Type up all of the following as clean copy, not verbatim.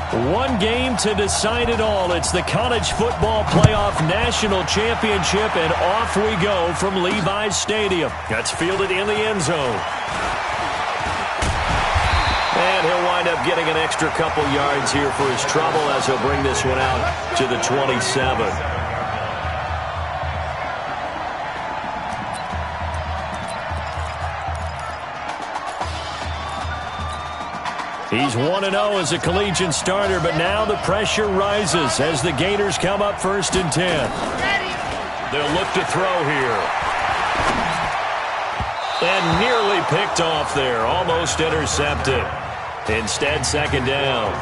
One game to decide it all. It's the College Football Playoff National Championship, and off we go from Levi's Stadium. That's fielded in the end zone. And he'll wind up getting an extra couple yards here for his trouble as he'll bring this one out to the 27. He's 1-0 as a collegiate starter, but now the pressure rises as the Gators come up 1st and 10. They'll look to throw here. And nearly picked off there, almost intercepted. Instead, 2nd down.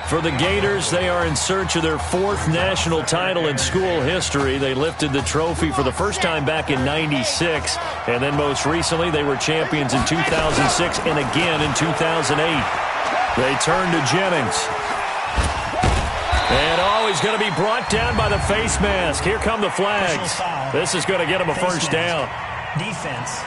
For the Gators, they are in search of their 4th national title in school history. They lifted the trophy for the first time back in '96, and then most recently they were champions in 2006 and again in 2008. They turn to Jennings. And he's going to be brought down by the face mask. Here come the flags. This is going to get him a first down. Defense.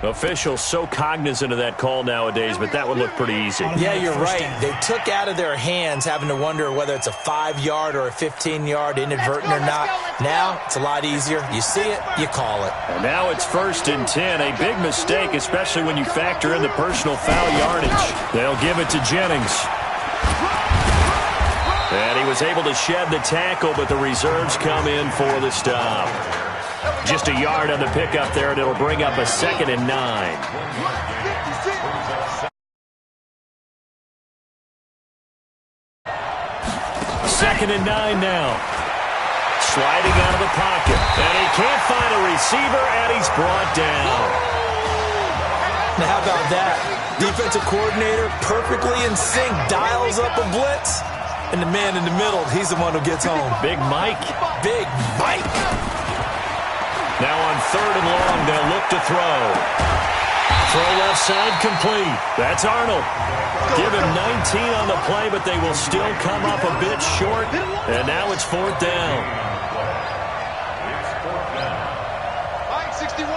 Officials so cognizant of that call nowadays, but that would look pretty easy. Yeah, you're right. They took out of their hands having to wonder whether it's a 5-yard or a 15-yard inadvertent or not. Now, it's a lot easier. You see it, you call it. And now it's 1st and 10. A big mistake, especially when you factor in the personal foul yardage. They'll give it to Jennings. And he was able to shed the tackle, but the reserves come in for the stop. Just a yard on the pickup there, and it'll bring up a 2nd and 9. 2nd and 9 now. Sliding out of the pocket. And he can't find a receiver, and he's brought down. Now, how about that? Defensive coordinator perfectly in sync, dials up a blitz. And the man in the middle, he's the one who gets home. Big Mike. Big Mike. Now on 3rd and long, they'll look to throw. Throw left side complete. That's Arnold. Give him 19 on the play, but they will still come up a bit short. And now it's 4th down. Mike 61.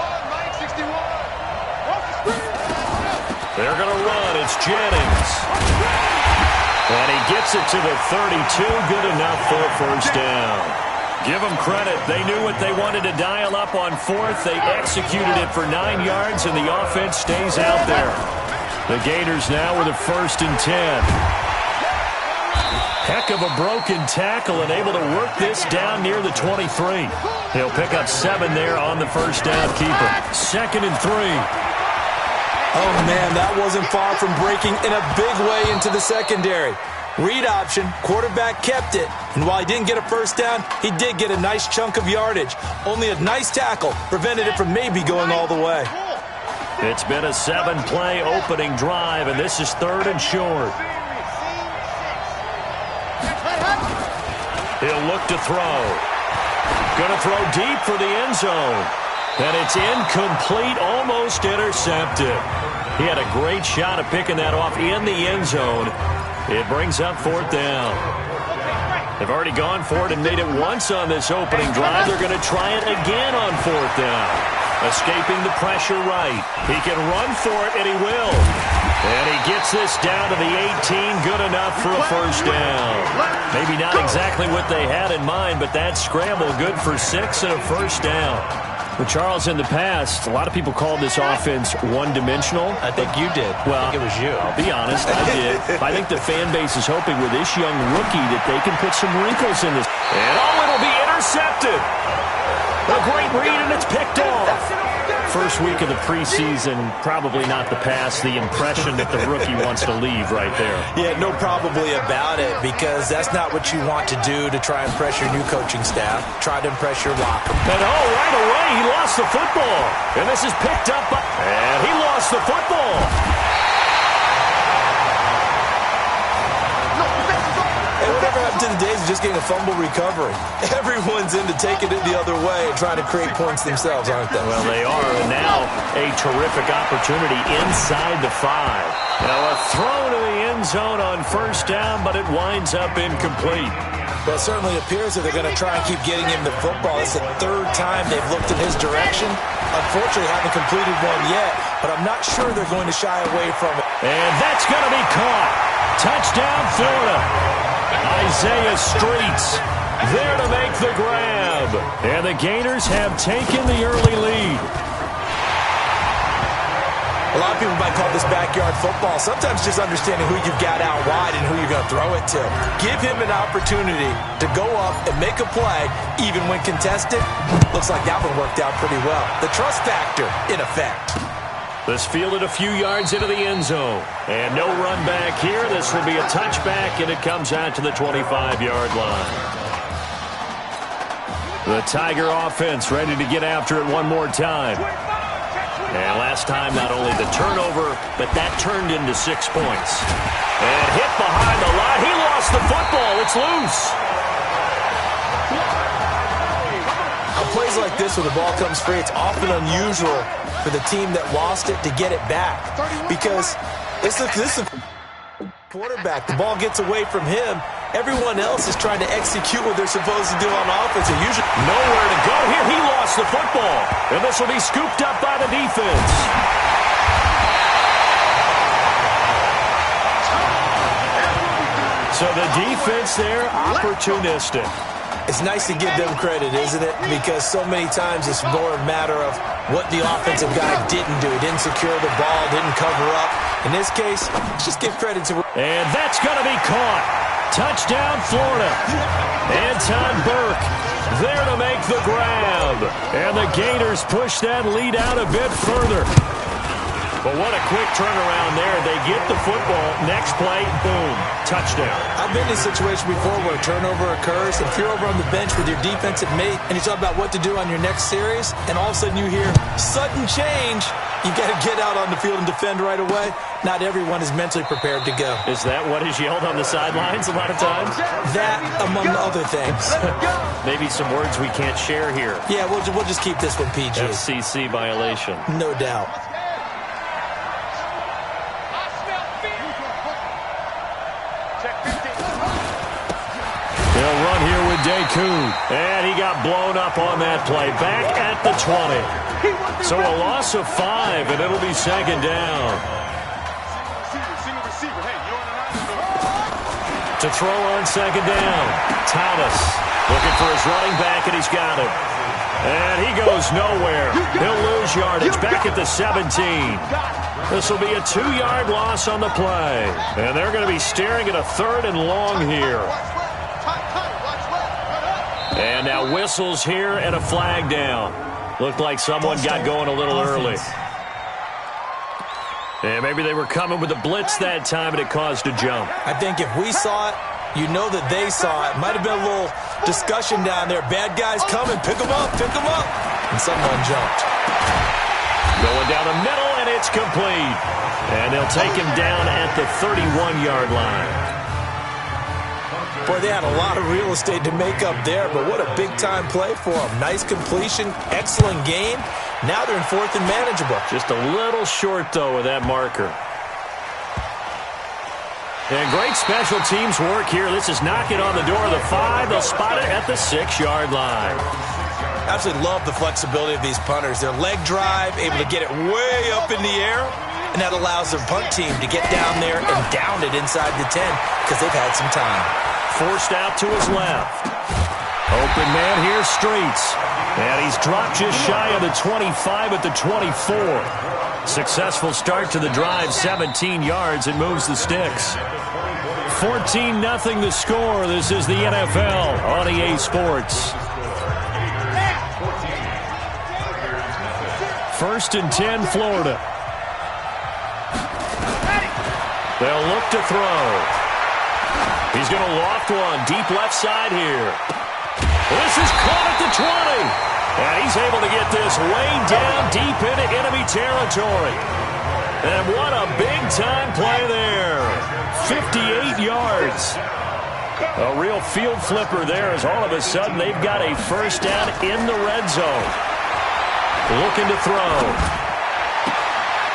They're going to run. It's Jennings. And he gets it to the 32. Good enough for a first down. Give them credit. They knew what they wanted to dial up on 4th. They executed it for 9 yards, and the offense stays out there. The Gators now with a 1st and 10. Heck of a broken tackle and able to work this down near the 23. He'll pick up 7 there on the first down keeper. 2nd and 3. Oh, man, that wasn't far from breaking in a big way into the secondary. Read option, quarterback kept it, and while he didn't get a first down, he did get a nice chunk of yardage. Only a nice tackle prevented it from maybe going all the way. It's been a 7-play opening drive, and this is 3rd and short. He'll look to throw. Going to throw deep for the end zone. And it's incomplete, almost intercepted. He had a great shot at picking that off in the end zone. It brings up 4th down. They've already gone for it and made it once on this opening drive. They're going to try it again on 4th down. Escaping the pressure right. He can run for it, and he will. And he gets this down to the 18. Good enough for a first down. Maybe not exactly what they had in mind, but that scramble good for 6 and a first down. Well, Charles, in the past, a lot of people called this offense one-dimensional. I think you did. Well, I think it was you. I'll be honest, I did. I think the fan base is hoping with this young rookie that they can put some wrinkles in this. And, it'll be intercepted. A great read, and it's picked off. First week of the preseason, probably not the pass, the impression that the rookie wants to leave right there. Yeah, no probably about it, because that's not what you want to do to try and impress your new coaching staff. Try to impress your locker. And right away, he lost the football. And this is picked up, and he lost the football. Hey, whatever happened to the days of just getting a fumble recovery? Everyone's into taking it the other way and trying to create points themselves, aren't they? Well, they are, and now a terrific opportunity inside the 5. Now a throw to the end zone on first down, but it winds up incomplete. Well, it certainly appears that they're going to try and keep getting him the football. It's the third time they've looked in his direction. Unfortunately, haven't completed one yet, but I'm not sure they're going to shy away from it. And that's going to be caught. Touchdown, Florida. Isaiah Streets there to make the grab. And the Gators have taken the early lead. A lot of people might call this backyard football. Sometimes just understanding who you've got out wide and who you're going to throw it to. Give him an opportunity to go up and make a play, even when contested. Looks like that one worked out pretty well. The trust factor in effect. This fielded a few yards into the end zone. And no run back here. This will be a touchback, and it comes out to the 25-yard line. The Tiger offense ready to get after it one more time. And last time, not only the turnover, but that turned into 6 points. And hit behind the line. He lost the football. It's loose. On plays like this where the ball comes free, it's often unusual for the team that lost it to get it back. Because this is quarterback. The ball gets away from him. Everyone else is trying to execute what they're supposed to do on offense. They're usually nowhere to go here. He lost the football. And this will be scooped up by the defense. So the defense there, opportunistic. It's nice to give them credit, isn't it? Because so many times it's more a matter of what the offensive guy didn't do. He didn't secure the ball, didn't cover up. In this case, just give credit to... And that's going to be caught. Touchdown, Florida. Anton Burke there to make the grab. And the Gators push that lead out a bit further. But what a quick turnaround there. They get the football. Next play, boom, touchdown. I've been in a situation before where a turnover occurs. If you're over on the bench with your defensive mate and you talk about what to do on your next series, and all of a sudden you hear sudden change, you got to get out on the field and defend right away. Not everyone is mentally prepared to go. Is that what is yelled on the sidelines a lot of times? That, among other things. Maybe some words we can't share here. Yeah, we'll just keep this one PG. FCC violation. No doubt. They'll run here with Dakun. And he got blown up on that play. Back at the 20. So a loss of 5, and it'll be second down. To throw on second down. Thomas looking for his running back, and he's got him. And he goes nowhere. He'll lose yardage. Back at the 17. This will be a 2-yard loss on the play. And they're going to be staring at a 3rd and long here. And now whistles here and a flag down. Looked like someone got going a little early. And maybe they were coming with a blitz that time, and it caused a jump. I think if we saw it, you know that they saw it. Might have been a little discussion down there. Bad guys coming. Pick them up. Pick them up. And someone jumped. Going down the middle, and it's complete. And they'll take him down at the 31-yard line. Boy, they had a lot of real estate to make up there, but what a big-time play for them. Nice completion, excellent game. Now they're in 4th and manageable. Just a little short, though, with that marker. And great special teams work here. This is knocking on the door of the 5. They'll spot it at the 6-yard line. Absolutely love the flexibility of these punters. Their leg drive, able to get it way up in the air, and that allows their punt team to get down there and down it inside the 10 because they've had some time. Forced out to his left. Open man here, Streets. And he's dropped just shy of the 25 at the 24. Successful start to the drive, 17 yards. It moves the sticks. 14-0 the score. This is the NFL on EA Sports. 1st and 10, Florida. They'll look to throw. He's going to loft one deep left side here. This is caught at the 20. And he's able to get this way down deep into enemy territory. And what a big-time play there. 58 yards. A real field flipper there as all of a sudden they've got a first down in the red zone. Looking to throw.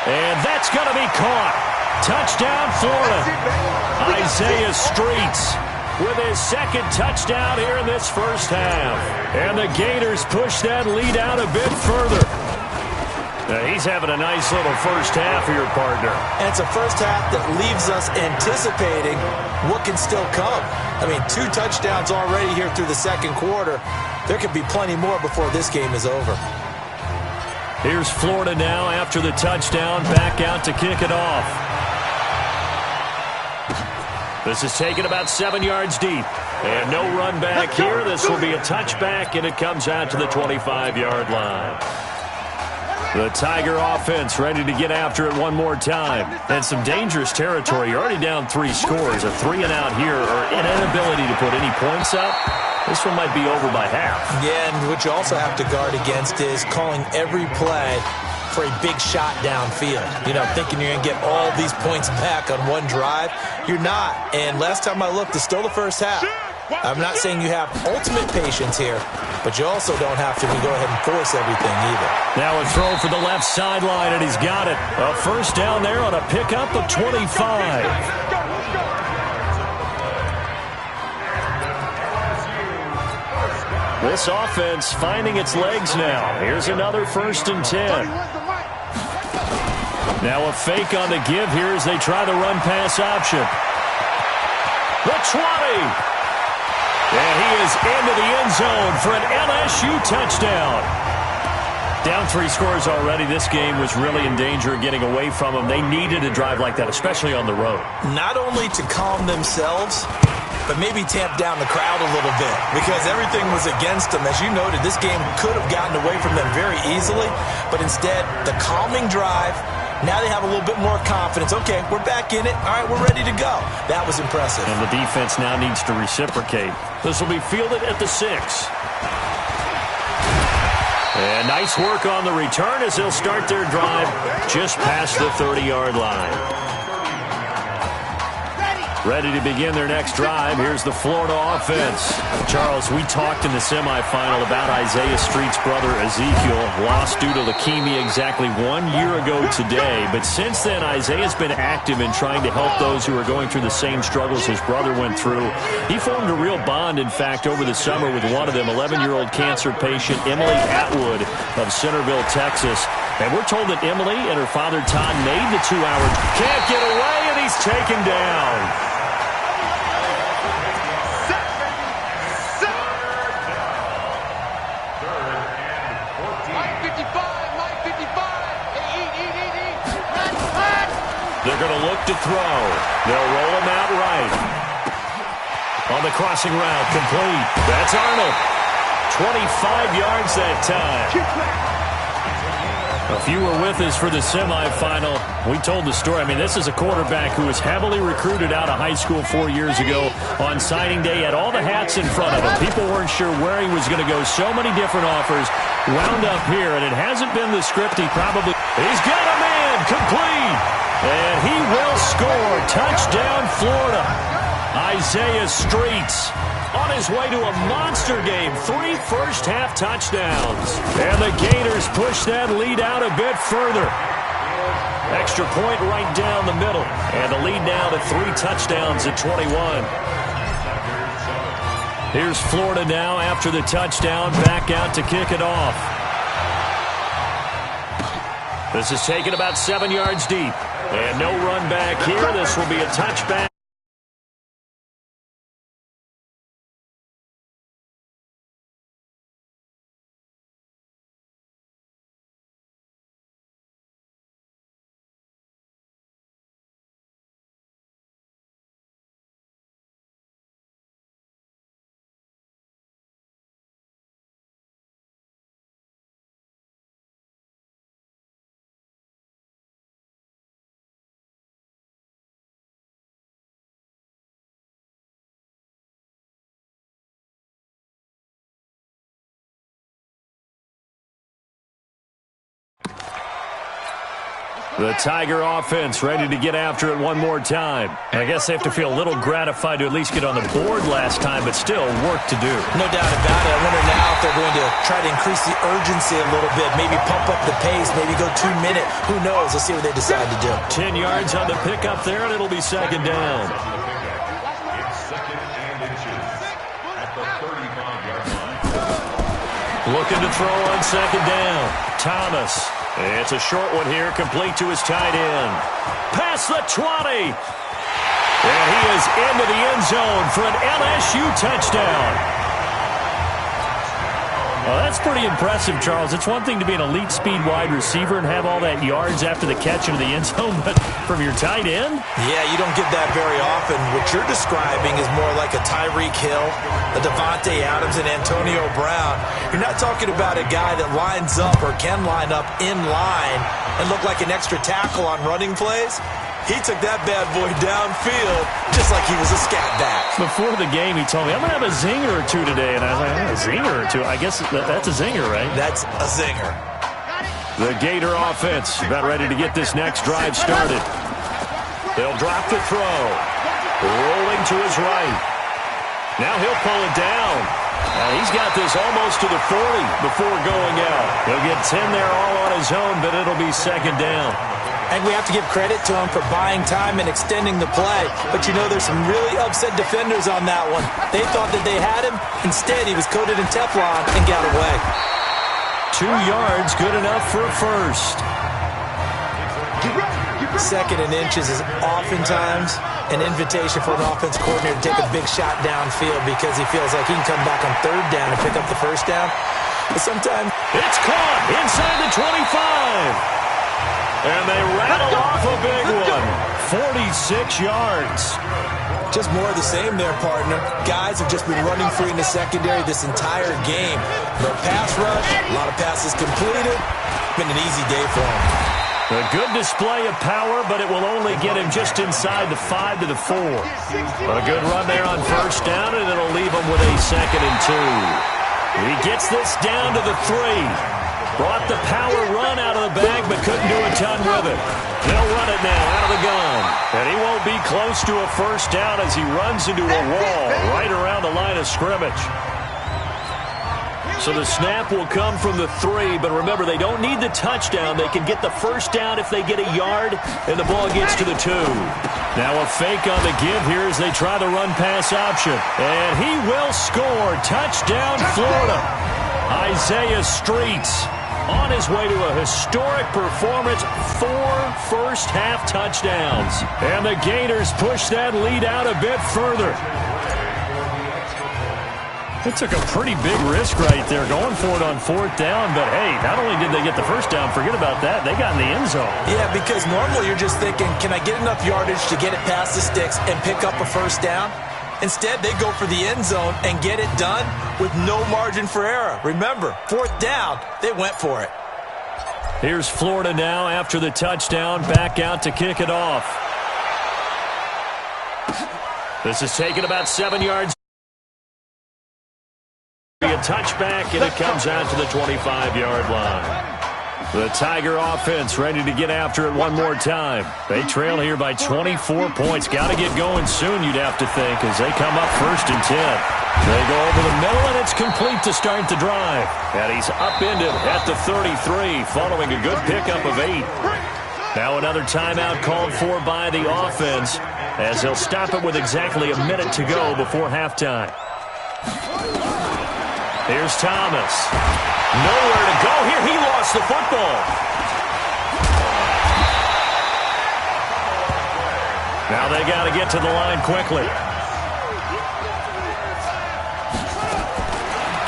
And that's going to be caught. Touchdown, Florida. Isaiah Streets with his second touchdown here in this first half. And the Gators push that lead out a bit further. Now, he's having a nice little first half here, partner. And it's a first half that leaves us anticipating what can still come. I mean, 2 touchdowns already here through the second quarter. There could be plenty more before this game is over. Here's Florida now after the touchdown, back out to kick it off. This is taken about 7 yards deep. And no run back here. This will be a touchback, and it comes out to the 25-yard line. The Tiger offense ready to get after it one more time. And some dangerous territory. You're already down 3 scores. A 3-and-out here, or an inability to put any points up. This one might be over by half. Yeah, and what you also have to guard against is calling every play for a big shot downfield. You know, thinking you're going to get all these points back on one drive. You're not. And last time I looked, it's still the first half. I'm not saying you have ultimate patience here, but you also don't have to go ahead and force everything either. Now a throw for the left sideline, and he's got it. A first down there on a pickup of 25. This offense finding its legs now. Here's another 1st and 10. Now a fake on the give here as they try the run-pass option. The 20. And he is into the end zone for an LSU touchdown. Down 3 scores already. This game was really in danger of getting away from them. They needed a drive like that, especially on the road. Not only to calm themselves, but maybe tamp down the crowd a little bit because everything was against them. As you noted, this game could have gotten away from them very easily, but instead, the calming drive, now they have a little bit more confidence. Okay, we're back in it. All right, we're ready to go. That was impressive. And the defense now needs to reciprocate. This will be fielded at the 6. And nice work on the return as they'll start their drive just past the 30-yard line. Ready to begin their next drive. Here's the Florida offense. Charles, we talked in the semifinal about Isaiah Street's brother Ezekiel, lost due to leukemia exactly 1 year ago today. But since then, Isaiah's been active in trying to help those who are going through the same struggles his brother went through. He formed a real bond, in fact, over the summer with one of them, 11-year-old cancer patient Emily Atwood of Centerville, Texas. And we're told that Emily and her father Todd made the 2-hour. Can't get away, and he's taken down. They're going to look to throw. They'll roll him out right. On the crossing route, complete. That's Arnold. 25 yards that time. If you were with us for the semifinal, we told the story. I mean, this is a quarterback who was heavily recruited out of high school 4 years ago. On signing day, had all the hats in front of him. People weren't sure where he was going to go. So many different offers. Wound up here, and it hasn't been the script he probably... He's got a man, complete. And he will score. Touchdown, Florida. Isaiah Streets on his way to a monster game. 3 first-half touchdowns. And the Gators push that lead out a bit further. Extra point right down the middle. And the lead now to 3 touchdowns at 21. Here's Florida now after the touchdown, back out to kick it off. This is taken about 7 yards deep. And no run back here. This will be a touchback. The Tiger offense ready to get after it one more time. I guess they have to feel a little gratified to at least get on the board last time, but still work to do. No doubt about it. I wonder now if they're going to try to increase the urgency a little bit, maybe pump up the pace, maybe go 2 minute. Who knows? Let's see what they decide to do. 10 yards on the pickup there, and it'll be second down. Looking to throw on second down. Thomas. It's a short one here, complete to his tight end. Past the 20. And he is into the end zone for an LSU touchdown. Well, that's pretty impressive, Charles. It's one thing to be an elite speed wide receiver and have all that yards after the catch into the end zone, but from your tight end? Yeah, you don't get that very often. What you're describing is more like a Tyreek Hill, a Devontae Adams, and Antonio Brown. You're not talking about a guy that lines up or can line up in line and look like an extra tackle on running plays. He took that bad boy downfield just like he was a scat back. Before the game, he told me, I'm going to have a zinger or two today. And I was like, a zinger or two? I guess that's a zinger, right? That's a zinger. The Gator offense about ready to get this next drive started. They'll drop the throw. Rolling to his right. Now he'll pull it down. He's got this almost to the 40 before going out. He'll get 10 there all on his own, but it'll be second down. And we have to give credit to him for buying time and extending the play. But you know, there's some really upset defenders on that one. They thought that they had him. Instead, he was coated in Teflon and got away. 2 yards, good enough for a first. Second and inches is oftentimes an invitation for an offense coordinator to take a big shot downfield because he feels like he can come back on third down and pick up the first down. But sometimes it's caught inside the 25. And they rattle off a big one. 46 yards. Just more of the same there, partner. Guys have just been running free in the secondary this entire game. No pass rush, a lot of passes completed. Been an easy day for him. A good display of power, but it will only get him just inside the 5 to the 4. A good run there on first down, and it'll leave him with a 2nd and 2. He gets this down to the 3. Brought the power run out of the bag, but couldn't do a ton with it. They'll run it now out of the gun. And he won't be close to a first down as he runs into a wall right around the line of scrimmage. So the snap will come from the 3, but remember, they don't need the touchdown. They can get the first down if they get a yard, and the ball gets to the 2. Now a fake on the give here as they try the run-pass option. And he will score. Touchdown, Florida. Isaiah Streets on his way to a historic performance, 4 first-half touchdowns. And the Gators push that lead out a bit further. They took a pretty big risk right there going for it on 4th down, but hey, not only did they get the first down, forget about that, they got in the end zone. Yeah, because normally you're just thinking, can I get enough yardage to get it past the sticks and pick up a first down? Instead, they go for the end zone and get it done with no margin for error. Remember, 4th down, they went for it. Here's Florida now after the touchdown, back out to kick it off. This is taken about 7 yards. A touchback, and it comes out to the 25-yard line. The Tiger offense ready to get after it one more time. They trail here by 24 points. Got to get going soon, you'd have to think, as they come up 1st and 10. They go over the middle, and it's complete to start the drive. And he's upended at the 33, following a good pickup of 8. Now another timeout called for by the offense, as they'll stop it with exactly a minute to go before halftime. Here's Thomas. Nowhere to go here. He lost the football. Now they got to get to the line quickly.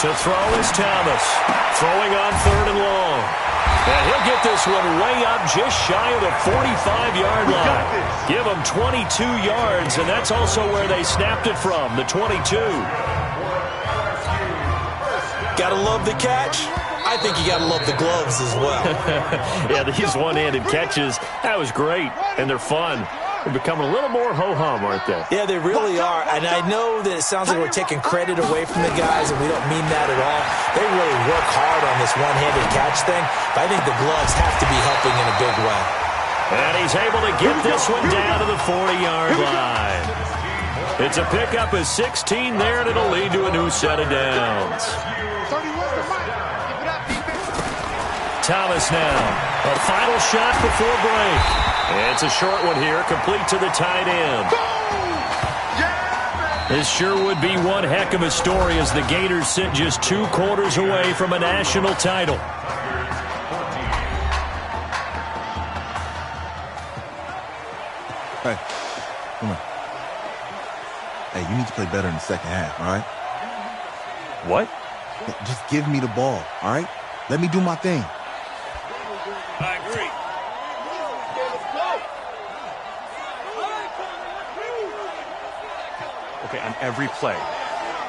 To throw is Thomas. Throwing on 3rd and long. And he'll get this one way up just shy of the 45-yard line. Give him 22 yards, and that's also where they snapped it from, the 22. Gotta love the catch. I think you gotta love the gloves as well. Yeah, these one-handed catches, that was great, and they're fun. They're becoming a little more ho-hum, aren't they? Yeah, they really are, and I know that it sounds like we're taking credit away from the guys, and we don't mean that at all. They really work hard on this one-handed catch thing, but I think the gloves have to be helping in a big way. And he's able to get this one down to the 40-yard line. It's a pickup of 16 there, and it'll lead to a new set of downs. Thomas now. A final shot before break. It's a short one here, complete to the tight end. This sure would be one heck of a story as the Gators sit just 2 quarters away from a national title. Hey, come on. Hey, you need to play better in the second half, all right? What? Just give me the ball, all right? Let me do my thing. I agree. Okay, on every play.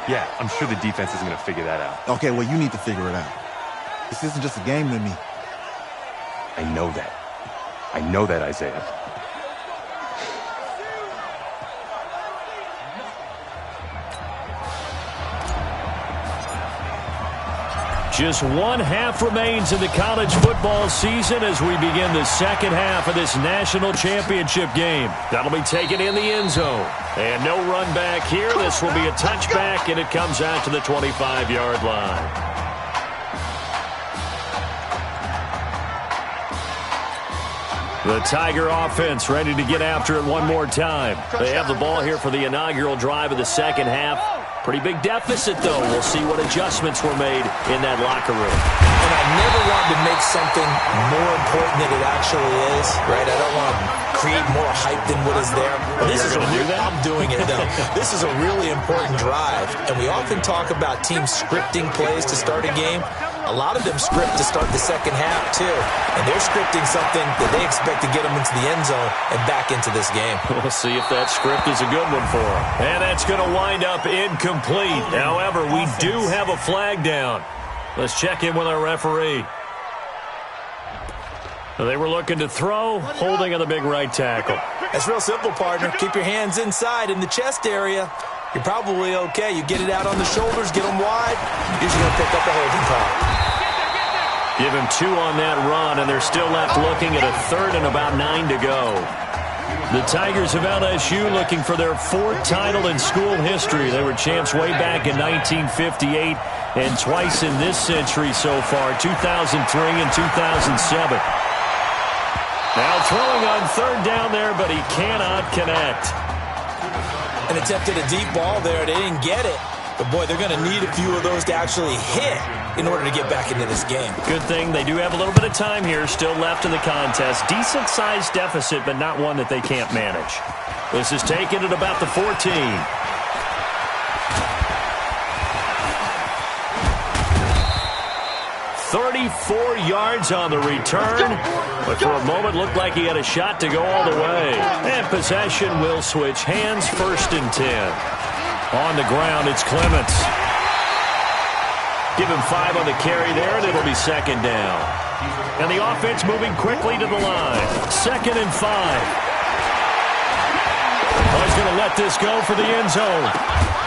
Yeah, I'm sure the defense isn't going to figure that out. Okay, well, you need to figure it out. This isn't just a game to me. I know that. I know that, Isaiah. Just 1 half remains in the college football season as we begin the second half of this national championship game. That'll be taken in the end zone. And no run back here. This will be a touchback, and it comes out to the 25-yard line. The Tiger offense ready to get after it one more time. They have the ball here for the inaugural drive of the second half. Pretty big deficit, though. We'll see what adjustments were made in that locker room. And I never wanted to make something more important than it actually is, right? I don't want to create more hype than what is there. But this is I'm doing it, though. This is a really important drive. And we often talk about teams scripting plays to start a game. A lot of them script to start the second half, too. And they're scripting something that they expect to get them into the end zone and back into this game. We'll see if that script is a good one for them. And that's going to wind up incomplete. However, we do have a flag down. Let's check in with our referee. They were looking to throw, holding on the big right tackle. That's real simple, partner. Keep your hands inside in the chest area. You're probably okay. You get it out on the shoulders, get them wide. Usually going to pick up the holding call. Give him 2 on that run, and they're still left looking at a 3rd and about 9 to go. The Tigers of LSU looking for their 4th title in school history. They were champs way back in 1958 and twice in this century so far, 2003 and 2007. Now throwing on 3rd down there, but he cannot connect. And attempted a deep ball there. They didn't get it. But, boy, they're going to need a few of those to actually hit in order to get back into this game. Good thing they do have a little bit of time here still left in the contest. Decent-sized deficit, but not one that they can't manage. This is taken at about the 14. 34 yards on the return, but for a moment looked like he had a shot to go all the way. And possession will switch hands, 1st and 10. On the ground, it's Clements. Give him 5 on the carry there, and it'll be 2nd down. And the offense moving quickly to the line. 2nd and 5. Oh, he's going to let this go for the end zone.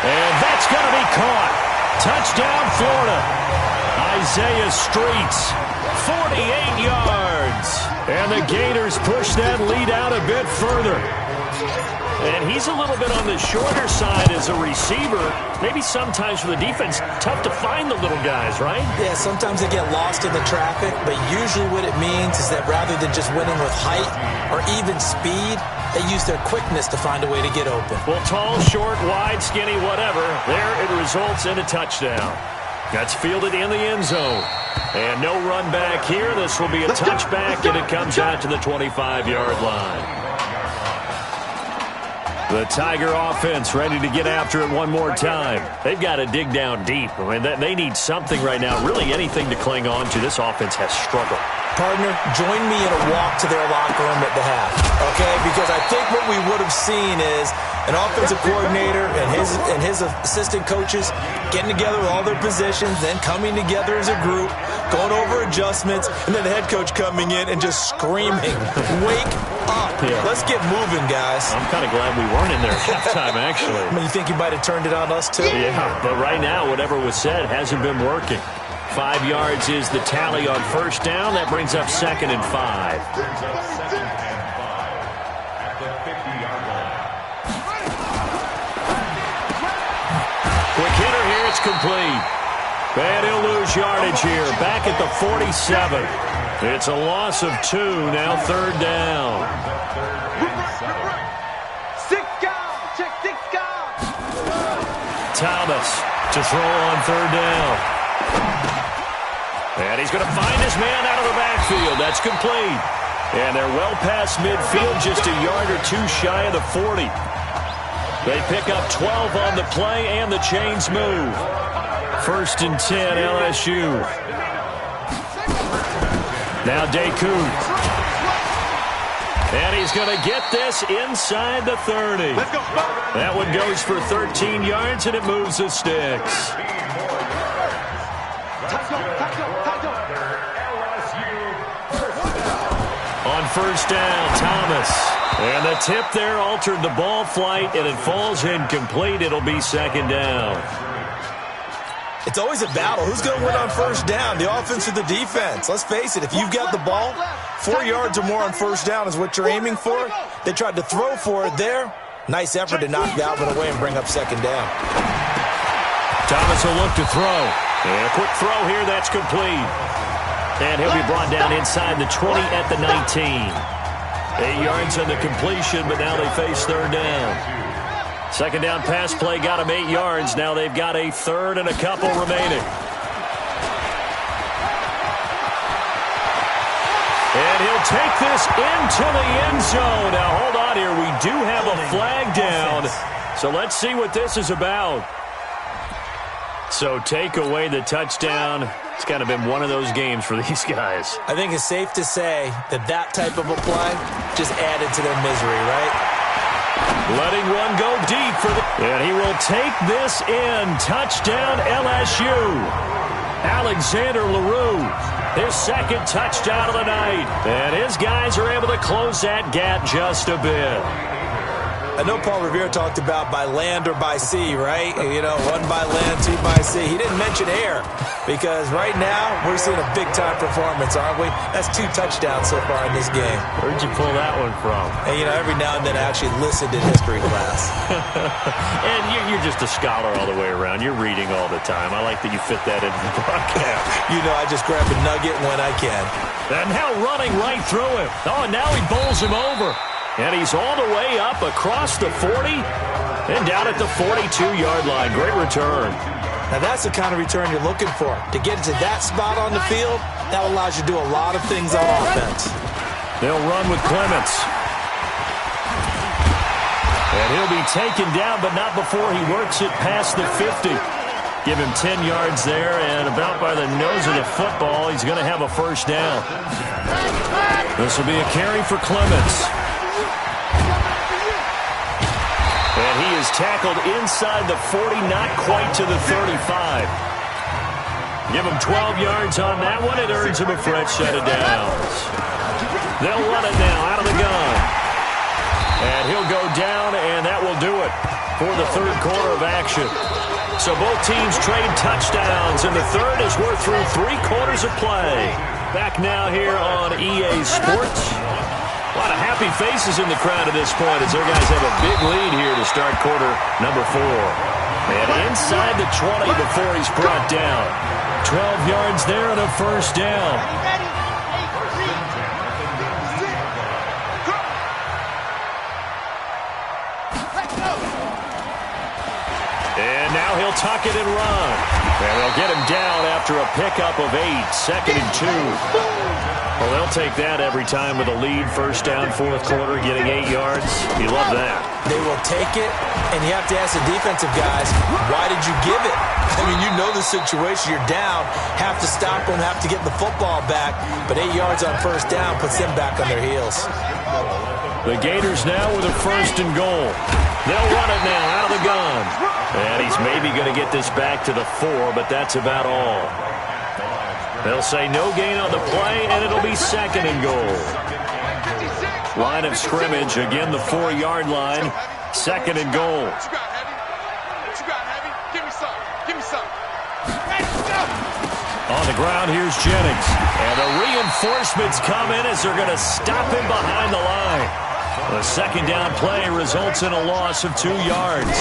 And that's going to be caught. Touchdown, Florida. Isaiah Streets, 48 yards. And the Gators push that lead out a bit further. And he's a little bit on the shorter side as a receiver. Maybe sometimes for the defense, tough to find the little guys, right? Yeah, sometimes they get lost in the traffic, but usually what it means is that rather than just winning with height or even speed, they use their quickness to find a way to get open. Well, tall, short, wide, skinny, whatever, there it results in a touchdown. That's fielded in the end zone. And no run back here. This will be a touchback, and it comes out to the 25-yard line. The Tiger offense ready to get after it one more time. They've got to dig down deep. I mean, they need something right now, really anything to cling on to. This offense has struggled. Partner, join me in a walk to their locker room at the half, okay? Because I think what we would have seen is an offensive coordinator and his assistant coaches getting together with all their positions, then coming together as a group, going over adjustments, and then the head coach coming in and just screaming, "Wake up. Yeah. Let's get moving, guys." I'm kind of glad we weren't in there at halftime, actually. I mean, you think you might have turned it on us, too? Yeah, but right now, whatever was said hasn't been working. 5 yards is the tally on 1st down. That brings up 2nd and 5. Quick hitter here. It's complete. And he'll lose yardage here. Back at the 47. It's a loss of 2. Now 3rd down. 6 guys. Check 6 guys. Thomas to throw on third down. And he's going to find his man out of the backfield. That's complete. And they're well past midfield, just a yard or two shy of the 40. They pick up 12 on the play, and the chains move. 1st and 10, LSU. Now Deku. And he's going to get this inside the 30. That one goes for 13 yards, and it moves the sticks. On 1st down, Thomas. And the tip there altered the ball flight, and it falls incomplete. It'll be 2nd down. It's always a battle. Who's going to win on 1st down, the offense or the defense? Let's face it, if you've got the ball, 4 yards or more on 1st down is what you're aiming for. They tried to throw for it there. Nice effort to knock Dalvin away and bring up 2nd down. Thomas will look to throw. And a quick throw here, that's complete. And he'll be brought down inside the 20 at the 19. 8 yards on the completion, but now they face 3rd down. 2nd down pass play got him 8 yards. Now they've got a 3rd and a couple remaining. And he'll take this into the end zone. Now, hold on here. We do have a flag down. So let's see what this is about. So take away the touchdown. It's kind of been one of those games for these guys. I think it's safe to say that that type of a play just added to their misery, right? Letting one go deep for the... And he will take this in. Touchdown, LSU. Alexander LaRue, his 2nd touchdown of the night. And his guys are able to close that gap just a bit. I know Paul Revere talked about by land or by sea, right? You know, 1 by land, 2 by sea. He didn't mention air because right now we're seeing a big-time performance, aren't we? That's 2 touchdowns so far in this game. Where'd you pull that one from? And, you know, every now and then I actually listened in history class. And you're just a scholar all the way around. You're reading all the time. I like that you fit that into the broadcast. You know, I just grab a nugget when I can. And now running right through him. Oh, and now he bowls him over. And he's all the way up across the 40 and down at the 42-yard line. Great return. Now, that's the kind of return you're looking for. To get to that spot on the field, that allows you to do a lot of things on offense. They'll run with Clements. And he'll be taken down, but not before he works it past the 50. Give him 10 yards there, and about by the nose of the football, he's going to have a 1st down. This will be a carry for Clements. And he is tackled inside the 40, not quite to the 35. Give him 12 yards on that one. It earns him a fresh set of downs. They'll run it now out of the gun. And he'll go down, and that will do it for the 3rd quarter of action. So both teams trade touchdowns, and the 3rd is worth through 3 quarters of play. Back now here on EA Sports. A lot of happy faces in the crowd at this point as their guys have a big lead here to start quarter number 4. And inside the 20 before he's brought down. 12 yards there and a 1st down. And now he'll tuck it and run. And they'll get him down after a pickup of 8. 2nd and 2. Well, they'll take that every time with a lead. 1st down, 4th quarter, getting 8 yards. You love that. They will take it, and you have to ask the defensive guys, why did you give it? I mean, you know the situation. You're down, have to stop them, have to get the football back. But 8 yards on 1st down puts them back on their heels. The Gators now with a 1st and goal. They'll run it now out of the gun. And he's maybe going to get this back to the 4, but that's about all. They'll say no gain on the play, and it'll be 2nd and goal. Line of scrimmage, again the 4-yard line. 2nd and goal. On the ground, here's Jennings. And the reinforcements come in as they're going to stop him behind the line. The 2nd down play results in a loss of 2 yards.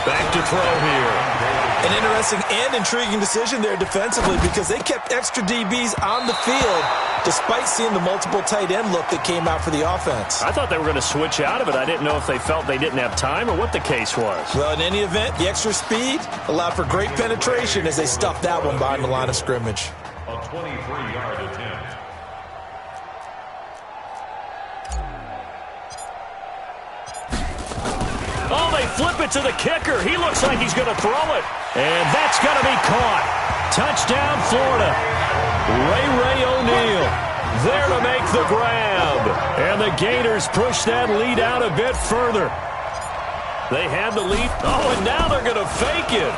Back to throw here. An interesting and intriguing decision there defensively because they kept extra DBs on the field despite seeing the multiple tight end look that came out for the offense. I thought they were going to switch out of it. I didn't know if they felt they didn't have time or what the case was. Well, in any event, the extra speed allowed for great penetration as they stuffed that one behind the line of scrimmage. A 23-yard attempt. Oh, they flip it to the kicker. He looks like he's going to throw it. And that's going to be caught. Touchdown, Florida. Ray O'Neal there to make the grab. And the Gators push that lead out a bit further. They had the lead. Oh, and now they're going to fake it.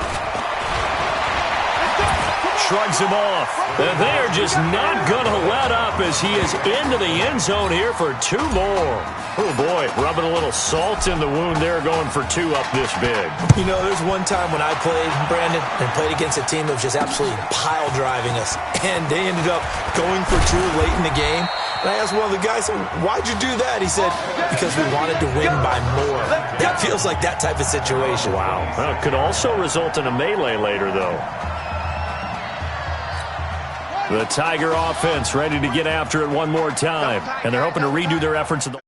Shrugs him off. And they're just not going to let up as he is into the end zone here for 2 more. Oh, boy, rubbing a little salt in the wound there, going for 2 up this big. You know, there's one time when I played, Brandon, and played against a team that was just absolutely pile driving us, and they ended up going for 2 late in the game. And I asked one of the guys, why'd you do that? He said, because we wanted to win by more. That feels like that type of situation. Wow. Well, it could also result in a melee later, though. The Tiger offense ready to get after it one more time, and they're hoping to redo their efforts in the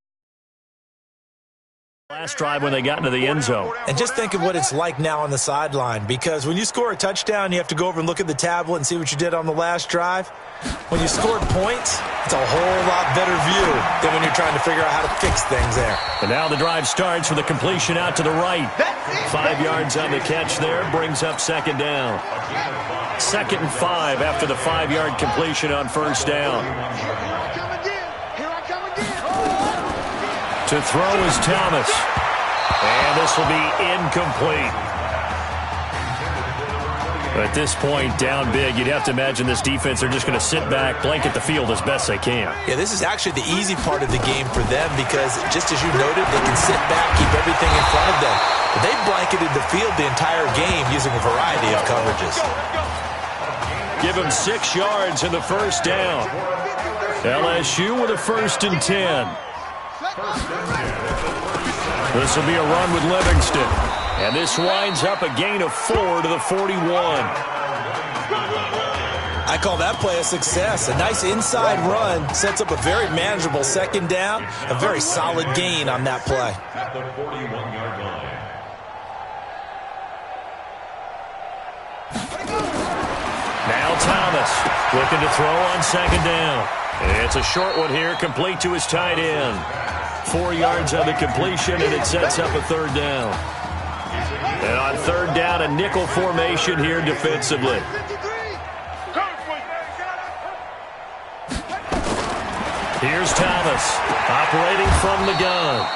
last drive when they got into the end zone. And just think of what it's like now on the sideline, because when you score a touchdown, you have to go over and look at the tablet and see what you did on the last drive. When you scored points, it's a whole lot better view than when you're trying to figure out how to fix things there. And now the drive starts with a completion out to the right. 5 yards on the catch there, brings up second down. 2nd and 5 after the 5-yard completion on first down. To throw is Thomas. And this will be incomplete. At this point, down big, you'd have to imagine this defense, they're just going to sit back, blanket the field as best they can. Yeah, this is actually the easy part of the game for them because, just as you noted, they can sit back, keep everything in front of them. But they blanketed the field the entire game using a variety of coverages. Give him 6 yards in the first down. LSU with a 1st and 10. This will be a run with Livingston. And this winds up a gain of 4 to the 41. I call that play a success. A nice inside run sets up a very manageable second down. A very solid gain on that play. At the 41-yard line. Now Thomas looking to throw on second down. It's a short one here, complete to his tight end. 4 yards on the completion, and it sets up a 3rd down. And on 3rd down, a nickel formation here defensively. Here's Thomas operating from the gun.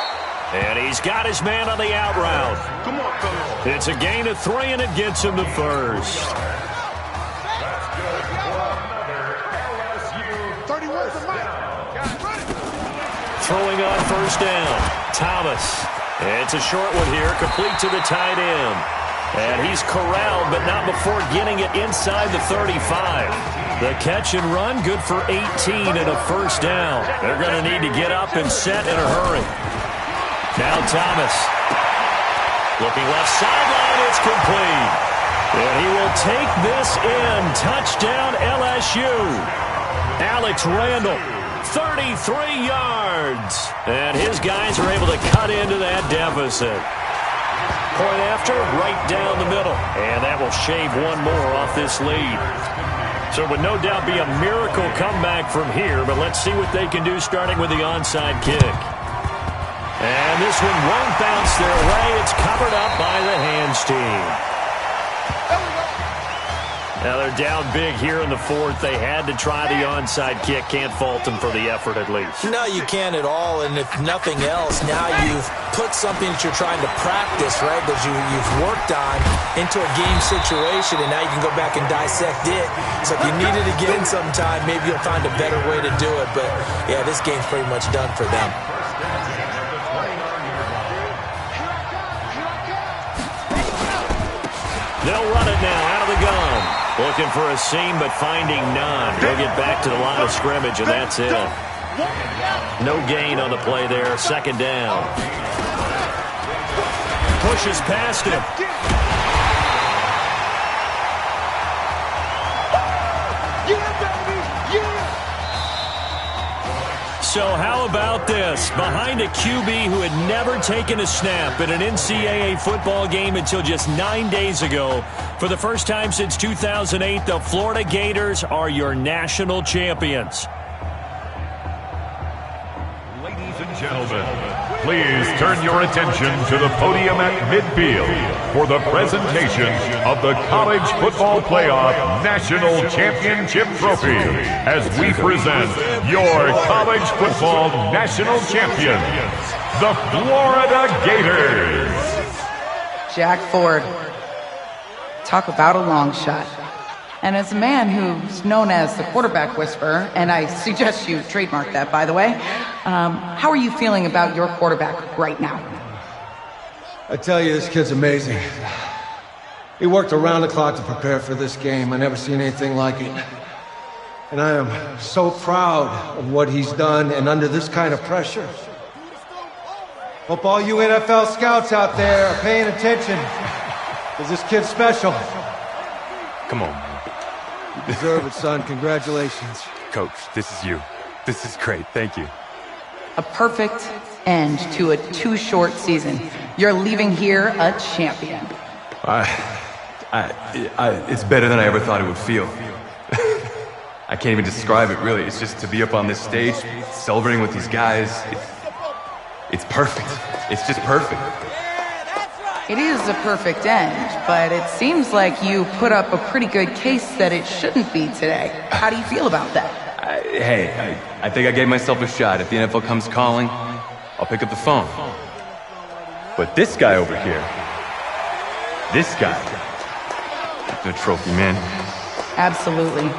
And he's got his man on the out route. It's a gain of 3, and it gets him the 1st. Throwing on first down, Thomas. It's a short one here, complete to the tight end. And he's corralled, but not before getting it inside the 35. The catch and run, good for 18 and a 1st down. They're going to need to get up and set in a hurry. Now Thomas. Looking left sideline, it's complete. And he will take this in. Touchdown LSU. Alex Randall. 33 yards. And his guys are able to cut into that deficit. Point after, right down the middle. And that will shave 1 more off this lead. So it would no doubt be a miracle comeback from here, but let's see what they can do starting with the onside kick. And this one won't bounce their way. It's covered up by the hands team. Now they're down big here in the 4th. They had to try the onside kick. Can't fault them for the effort at least. No, you can't at all. And if nothing else, now you've put something that you're trying to practice, right, that you've worked on into a game situation, and now you can go back and dissect it. So if you need it again sometime, maybe you'll find a better way to do it. But, yeah, this game's pretty much done for them. They'll run it now out of the gun. Looking for a seam, but finding none. They'll get back to the line of scrimmage, and that's it. No gain on the play there. 2nd down. Pushes past him. So how about this? Behind a QB who had never taken a snap in an NCAA football game until just 9 days ago, for the first time since 2008, the Florida Gators are your national champions. Ladies and gentlemen, please turn your attention to the podium at midfield for the presentation of the College Football Playoff National Championship Trophy as we present your college football national champions, the Florida Gators. Jack Ford. Talk about a long shot. And as a man who's known as the quarterback whisperer, and I suggest you trademark that, by the way, how are you feeling about your quarterback right now? I tell you, this kid's amazing. He worked around the clock to prepare for this game. I never seen anything like it. And I am so proud of what he's done, and under this kind of pressure. Hope all you NFL scouts out there are paying attention, because this kid's special. Come on, man. You deserve it, son. Congratulations. Coach, this is you. This is great. Thank you. A perfect end to a too short season. You're leaving here a champion. It's better than I ever thought it would feel. I can't even describe it, really. It's just to be up on this stage, celebrating with these guys. It's perfect. It's just perfect. It is a perfect end, but it seems like you put up a pretty good case that it shouldn't be today. How do you feel about that? I think I gave myself a shot. If the NFL comes calling, I'll pick up the phone. But this guy over here, this guy, the trophy, man. Absolutely.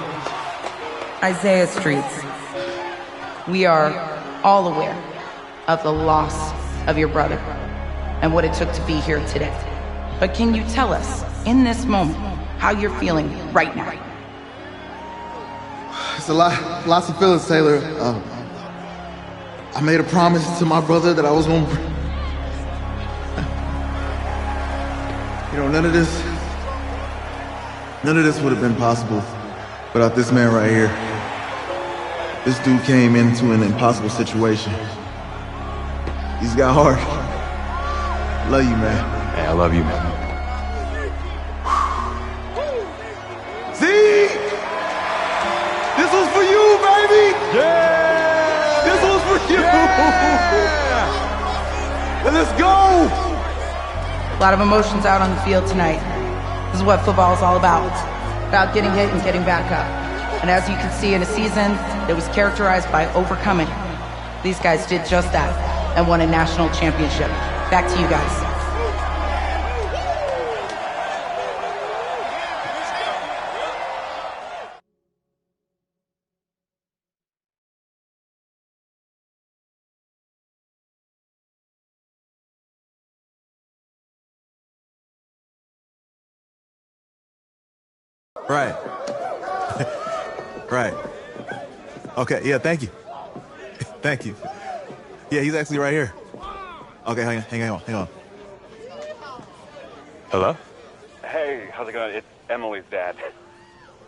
Isaiah Streets, we are all aware of the loss of your brother and what it took to be here today. But can you tell us, in this moment, how you're feeling right now? It's lots of feelings, Taylor. I made a promise to my brother that I was going to... You know, none of this would have been possible without this man right here. This dude came into an impossible situation. He's got heart. Love you, man. Hey, I love you, man. See? This was for you, baby! Yeah! This was for you! Yeah! Let's go! A lot of emotions out on the field tonight. This is what football is all about. About getting hit and getting back up. And as you can see, in a season that was characterized by overcoming, these guys did just that and won a national championship. Back to you guys. Right. Right. Okay, yeah, thank you. Thank you. Yeah, he's actually right here. Okay, hang on. Hello? Hey, how's it going? It's Emily's dad.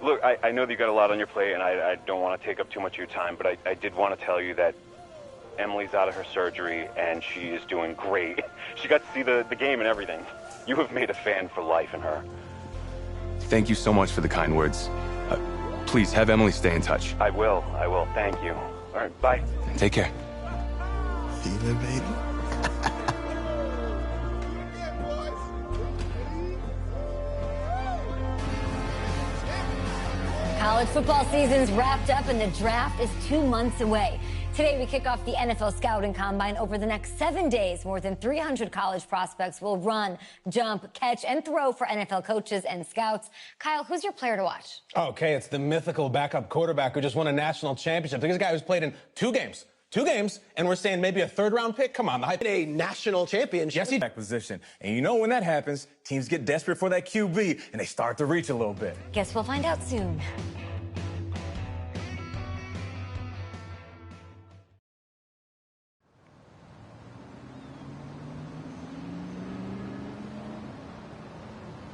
Look, I know that you got a lot on your plate, and I don't want to take up too much of your time, but I did want to tell you that Emily's out of her surgery, and she is doing great. She got to see the game and everything. You have made a fan for life in her. Thank you so much for the kind words. Please, have Emily stay in touch. I will. Thank you. All right, bye. Take care. Feeling, baby? College football season's wrapped up and the draft is 2 months away. Today, we kick off the NFL Scouting Combine. Over the next 7 days, more than 300 college prospects will run, jump, catch, and throw for NFL coaches and scouts. Kyle, who's your player to watch? Okay, it's the mythical backup quarterback who just won a national championship. This guy who's played in 2 games. 2 games, and we're saying maybe a 3rd-round pick? Come on, the hype. A national championship. Yes, he position. And you know when that happens, teams get desperate for that QB, and they start to reach a little bit. Guess we'll find out soon.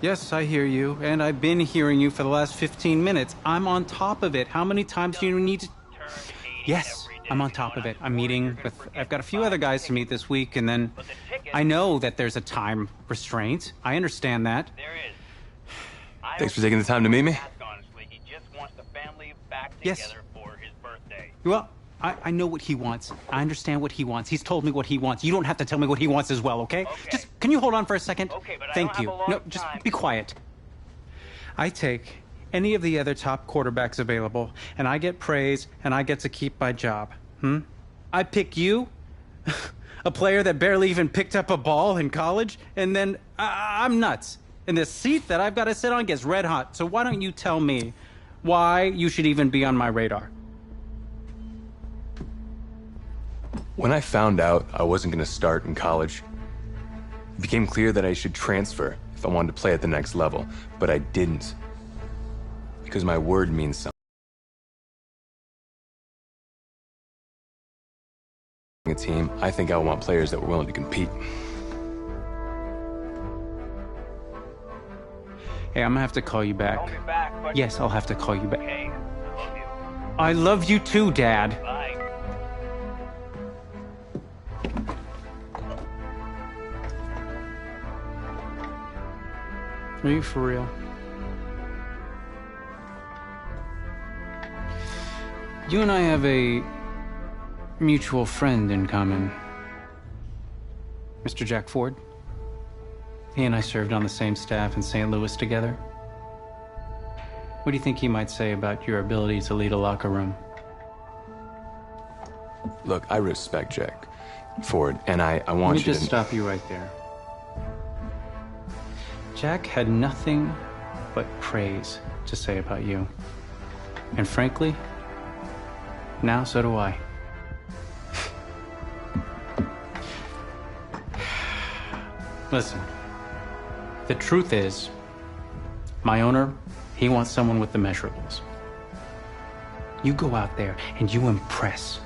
Yes, I hear you, and I've been hearing you for the last 15 minutes. I'm on top of it. How many times do you need to... Yes, I'm on top of it. I've got a few other guys to meet this week, and then I know that there's a time restraint. I understand that. Thanks for taking the time to meet me. Yes. Well, I know what he wants. I understand what he wants. He's told me what he wants. You don't have to tell me what he wants as well, okay? Just, can you hold on for a second? Okay, but Thank you. No, just be quiet. I take any of the other top quarterbacks available, and I get praise, and I get to keep my job. I pick you, a player that barely even picked up a ball in college, and then I'm nuts. And the seat that I've got to sit on gets red hot. So why don't you tell me why you should even be on my radar? When I found out I wasn't going to start in college, it became clear that I should transfer if I wanted to play at the next level, but I didn't. Because my word means something. A team, I think I want players that were willing to compete. Hey, I'm gonna have to call you back. Call me back, but... Yes, I'll have to call you back. Okay, I love you. I love you too, Dad. Bye. Are you for real? You and I have a mutual friend in common. Mr. Jack Ford. He and I served on the same staff in St. Louis together. What do you think he might say about your ability to lead a locker room? Look, I respect Jack Ford, and I want you to... Let me just stop you right there. Jack had nothing but praise to say about you. And frankly, now so do I. Listen, the truth is, my owner, he wants someone with the measurables. You go out there and you impress,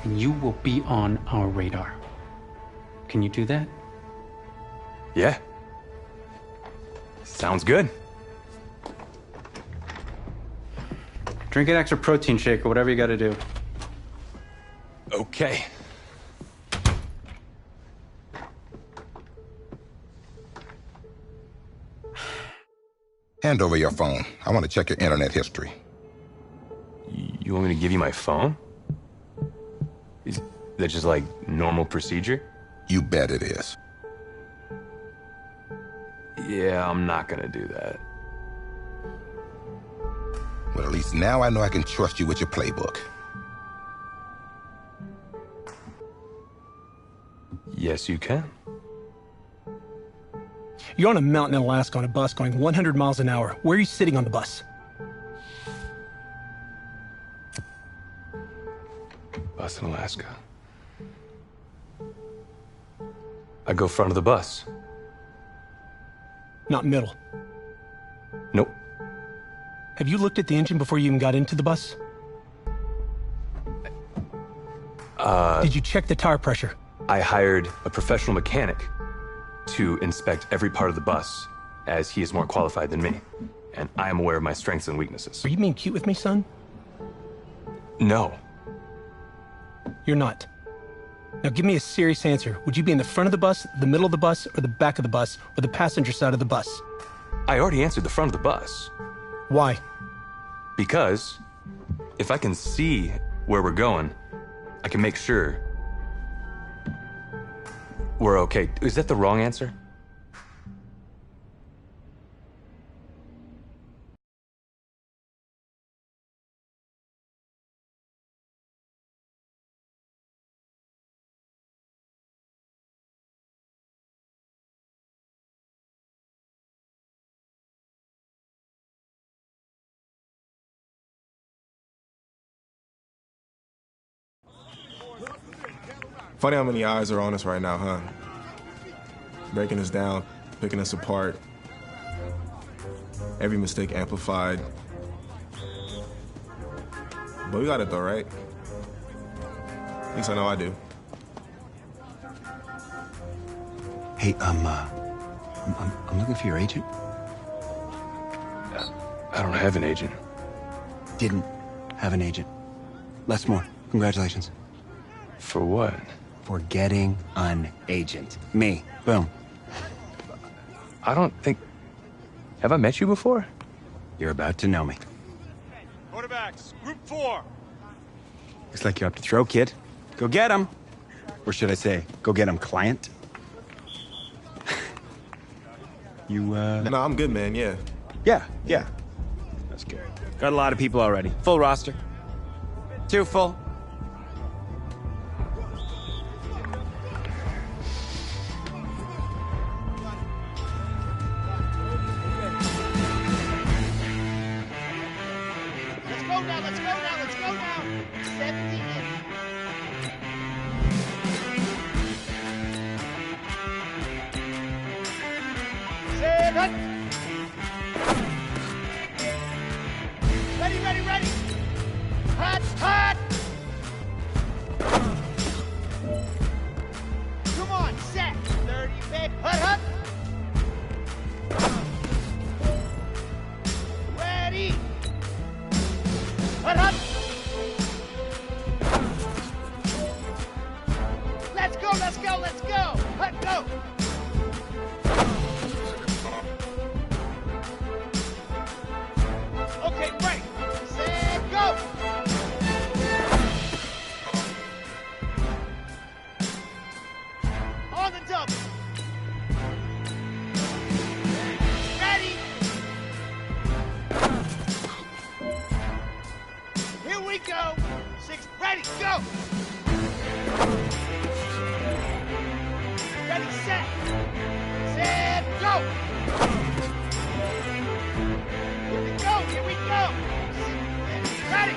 and you will be on our radar. Can you do that? Yeah. Sounds good. Drink an extra protein shake or whatever you gotta do. Okay. Hand over your phone. I want to check your internet history. You want me to give you my phone? Is that just like normal procedure? You bet it is. Yeah, I'm not gonna do that. Well, at least now I know I can trust you with your playbook. Yes, you can. You're on a mountain in Alaska on a bus going 100 miles an hour. Where are you sitting on the bus? Bus in Alaska. I go front of the bus. Not middle. Nope. Have you looked at the engine before you even got into the bus? Did you check the tire pressure? I hired a professional mechanic to inspect every part of the bus, as he is more qualified than me. And I am aware of my strengths and weaknesses. Are you being cute with me, son? No. You're not. Now give me a serious answer. Would you be in the front of the bus, the middle of the bus, or the back of the bus, or the passenger side of the bus? I already answered the front of the bus. Why? Because if I can see where we're going, I can make sure we're okay. Is that the wrong answer? Funny how many eyes are on us right now, huh? Breaking us down, picking us apart. Every mistake amplified. But we got it though, right? At least I know I do. Hey, I'm looking for your agent. I don't have an agent. Didn't have an agent. less more. Congratulations. For what? For getting an agent. Me. Boom. I don't think... Have I met you before? You're about to know me. Quarterbacks, group 4. Looks like you're up to throw, kid. Go get him. Or should I say, go get him, client. You, No, I'm good, man, yeah. Yeah. That's good. Got a lot of people already. Full roster. 2 full. Let's go now. 70 in. Set, Ready. Hot. Come on, set. 30 back. Hut. Ready. Hut. Let's go. Hut, go. Okay, break. Set, go. On the double. Ready. Here we go. 6, ready, go. Ready, set. Set, go. Here we go. Ready.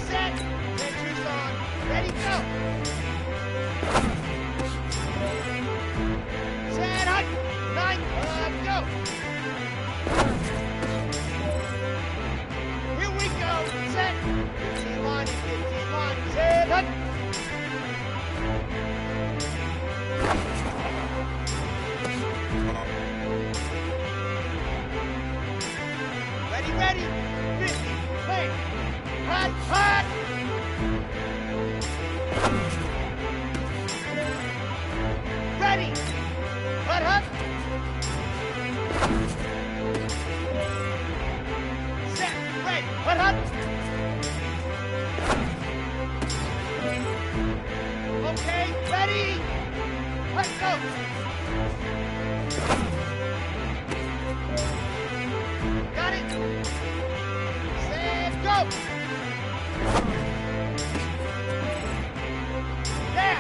Set. And juice on. Ready, go. Set, hut. 9, go. Here we go. Set. 15 line. Set, hut. Ready. 50. Play. Hot. Ready. Hut. Set. Ready. Hut. Okay. Ready. Let's go. Got it. Set, go. Yeah.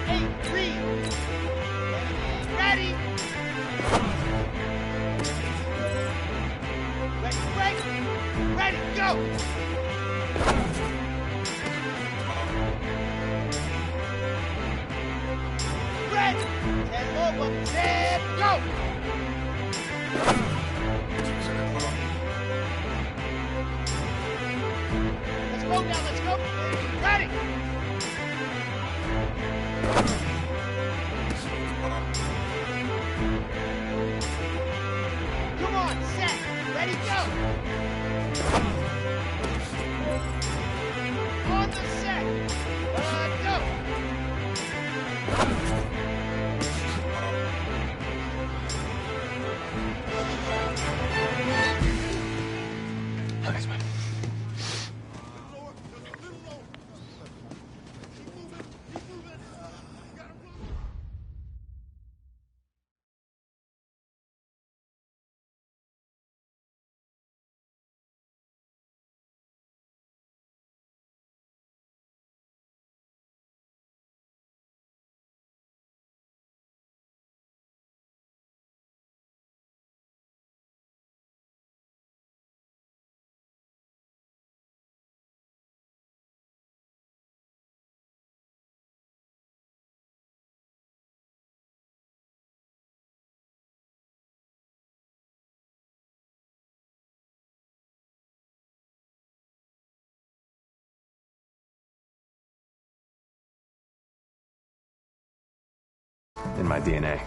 8, 3. Ready. Break. Ready, go. Ready. 10 over. Set, go. Let's go. Ready. Come on, set. Ready, go. On the set. Go. Thanks, man. In my DNA.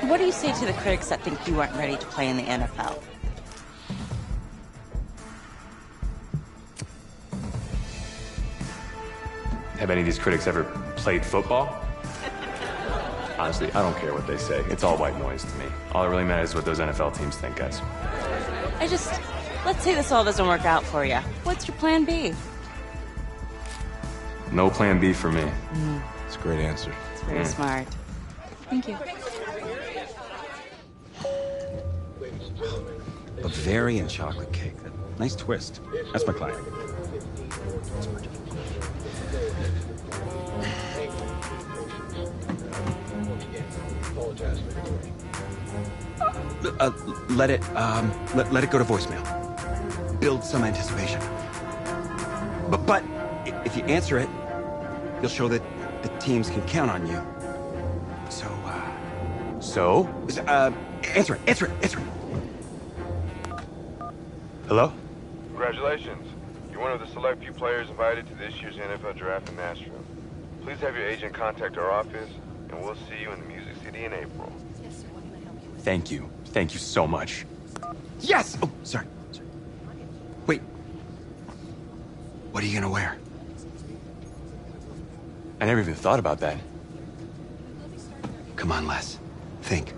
What do you say to the critics that think you aren't ready to play in the NFL? Have any of these critics ever played football? Honestly, I don't care what they say. It's all white noise to me. All that really matters is what those NFL teams think, guys. Let's say this all doesn't work out for you. What's your plan B? No plan B for me. It's a great answer. It's very smart. Thank you. Bavarian chocolate cake. Nice twist. That's my client. Let it go to voicemail. Build some anticipation. But if you answer it, you'll show that the teams can count on you. So, answer it. Hello? Congratulations. You're one of the select few players invited to this year's NFL Draft in Nashville. Please have your agent contact our office, and we'll see you in the Music City in April. Thank you. Thank you so much. Yes! Oh, sorry. Wait. What are you gonna wear? I never even thought about that. Come on, Les. Think.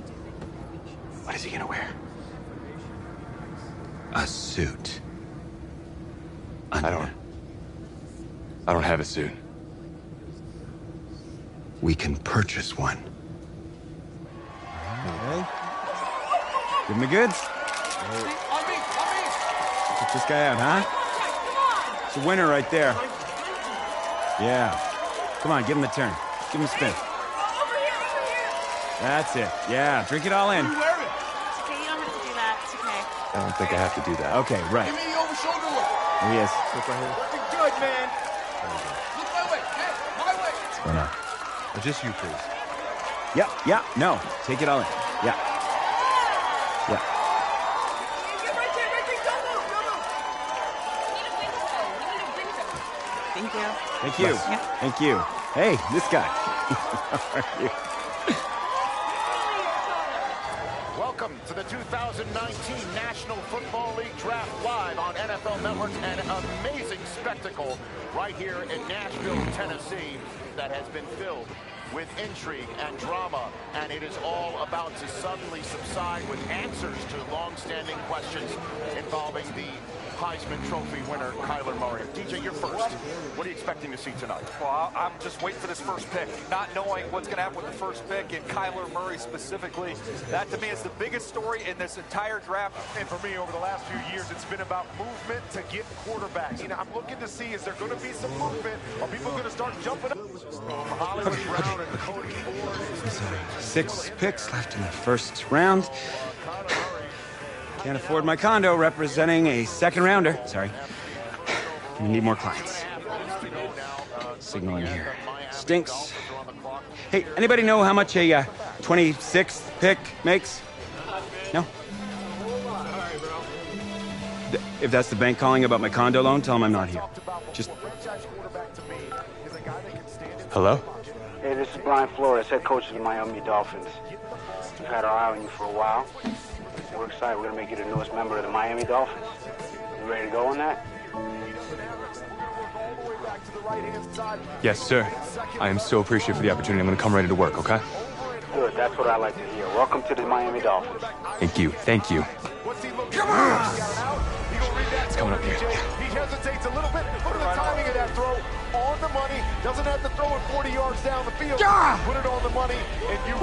What is he gonna wear? A suit. I don't have a suit. We can purchase one. Okay. Give him a goods. Check this guy out, huh? It's a winner right there. Yeah. Come on, give him a turn. Give him a spin. That's it. Yeah, drink it all in. It's okay, you don't have to do that. It's okay. I don't think I have to do that. Okay, right. Give me the over shoulder look. There he is. Look right here. Looking good, man. Look my way. Hey, my way. What's going on? Just you, please. Yeah, no. Take it all in. Yeah. Get right there. Don't move. Thank you. Thank you. Yeah. Thank you. Hey, this guy. How are you? Welcome to the 2019 National Football League Draft live on NFL Network. An amazing spectacle right here in Nashville, Tennessee, that has been filled with intrigue and drama, and it is all about to suddenly subside with answers to long-standing questions involving the Heisman Trophy winner, Kyler Murray. DJ, you're first. What are you expecting to see tonight? Well, I'm just waiting for this first pick, not knowing what's going to happen with the first pick, and Kyler Murray specifically. That, to me, is the biggest story in this entire draft. And for me, over the last few years, it's been about movement to get quarterbacks. You know, I'm looking to see, is there going to be some movement? Are people going to start jumping up? Hollywood Brown and Cody Ford. There's 6 picks left in the first round. Can't afford my condo representing a second rounder. Sorry. We need more clients. Signaling here. Stinks. Hey, anybody know how much a 26th pick makes? No? If that's the bank calling about my condo loan, tell them I'm not here. Just... Hello? Hey, this is Brian Flores, head coach of the Miami Dolphins. We've had our eye on you for a while. We're excited. We're going to make you the newest member of the Miami Dolphins. You ready to go on that? Yes, sir. I am so appreciative for the opportunity. I'm going to come ready to work, okay? Good. That's what I like to hear. Welcome to the Miami Dolphins. Thank you. Thank you. Come on! It's coming up here. He hesitates a little bit. Look at the timing of that throw. On the money. Doesn't have to throw it 40 yards down the field. Put it on the money, and you...